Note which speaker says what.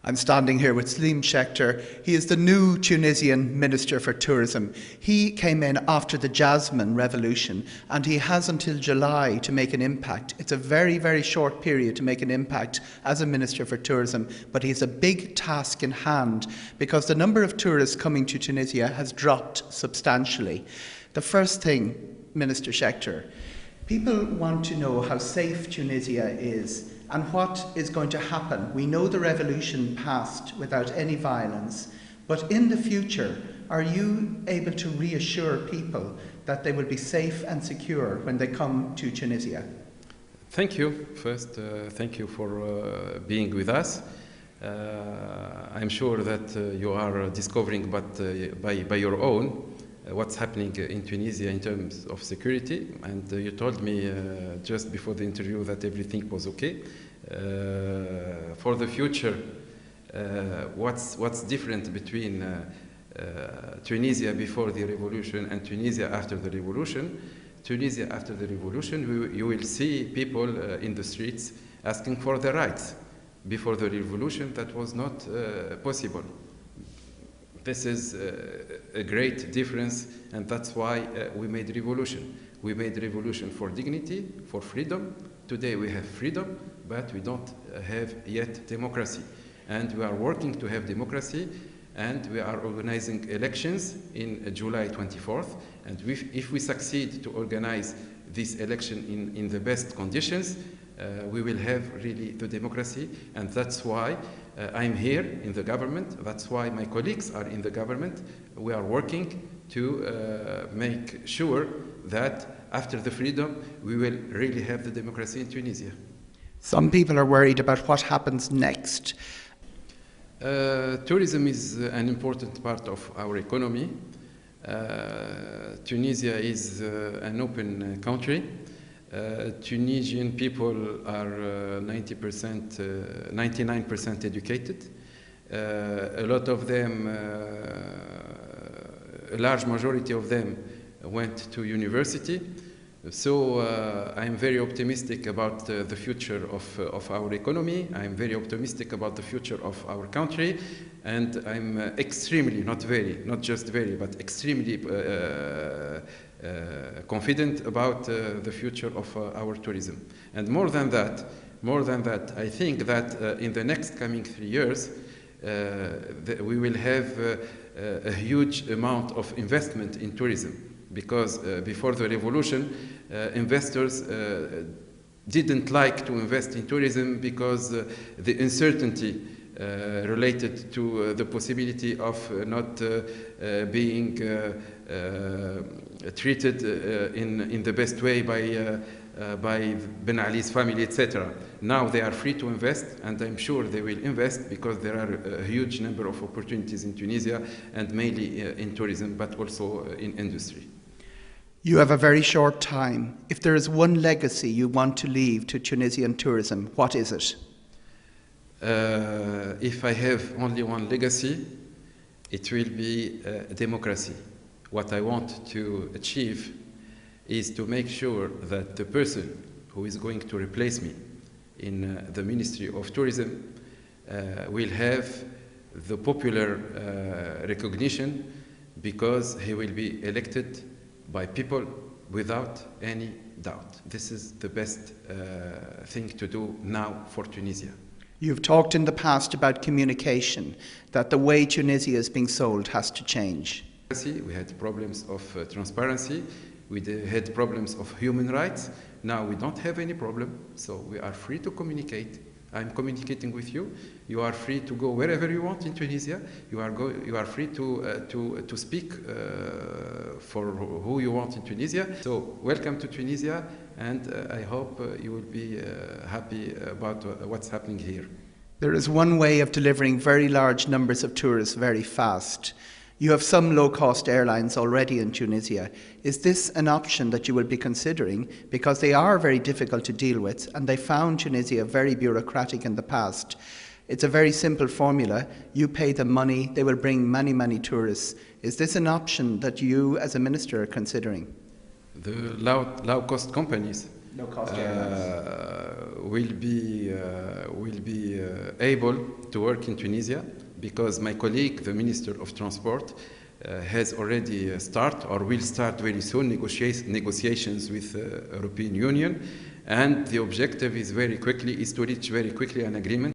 Speaker 1: I'm standing here with Chaker. He is the new Tunisian Minister for Tourism. He came in after the Jasmine Revolution and he has until July to make an impact. It's a very, very short period to make an impact as a Minister for Tourism, but he has a big task in hand because the number of tourists coming to Tunisia has dropped substantially. The first thing, Minister Chaker, people want to know how safe Tunisia is and what is going to happen. We know the revolution passed without any violence, but in the future, are you able to reassure people that they will be safe and secure when they come to Tunisia?
Speaker 2: Thank you. First, thank you for being with us. I'm sure that you are discovering, but by your own, what's happening in Tunisia in terms of security, and you told me just before the interview that everything was okay. For the future, what's different between Tunisia before the revolution and Tunisia after the revolution? Tunisia after the revolution, you will see people in the streets asking for their rights. Before the revolution, that was not possible. This is a great difference, and that's why we made revolution. We made revolution for dignity, for freedom. Today we have freedom, but we don't have yet democracy. And we are working to have democracy, and we are organizing elections in July 24th. And if we succeed to organize this election in the best conditions, we will have really the democracy, and that's why I'm here in the government. That's why my colleagues are in the government. We are working to make sure that after the freedom, we will really have the democracy in Tunisia.
Speaker 1: Some people are worried about what happens next.
Speaker 2: Tourism is an important part of our economy. Tunisia is an open country. Tunisian people are 99% educated. A lot of them, a large majority of them went to university. So I'm very optimistic about the future of our economy. I'm very optimistic about the future of our country. And I'm extremely, not just very, but extremely confident about the future of our tourism. And more than that, I think that in the next coming 3 years, we will have a huge amount of investment in tourism. Because before the revolution, investors didn't like to invest in tourism because the uncertainty related to the possibility of not being treated in the best way by Ben Ali's family, etc. Now they are free to invest, and I'm sure they will invest because there are a huge number of opportunities in Tunisia, and mainly in tourism, but also in industry.
Speaker 1: You have a very short time. If there is one legacy you want to leave to Tunisian tourism, what is it?
Speaker 2: If I have only one legacy, it will be democracy. What I want to achieve is to make sure that the person who is going to replace me in the Ministry of Tourism will have the popular recognition, because he will be elected by people without any doubt. This is the best thing to do now for Tunisia.
Speaker 1: You've talked in the past about communication, that the way Tunisia is being sold has to change.
Speaker 2: We had problems of transparency, we had problems of human rights. Now we don't have any problem, so we are free to communicate. I'm communicating with you. You are free to go wherever you want in Tunisia. You are free to speak for who you want in Tunisia. So welcome to Tunisia, and I hope you will be happy about what's happening here.
Speaker 1: There is one way of delivering very large numbers of tourists very fast. You have some low-cost airlines already in Tunisia. Is this an option that you will be considering? Because they are very difficult to deal with, and they found Tunisia very bureaucratic in the past. It's a very simple formula. You pay them money, they will bring many, many tourists. Is this an option that you as a minister are considering?
Speaker 2: The low-cost companies
Speaker 1: No cost airlines.
Speaker 2: Will be able to work in Tunisia, because my colleague, the Minister of Transport, has already start or will start very soon negotiations with the European Union, and the objective is to reach very quickly an agreement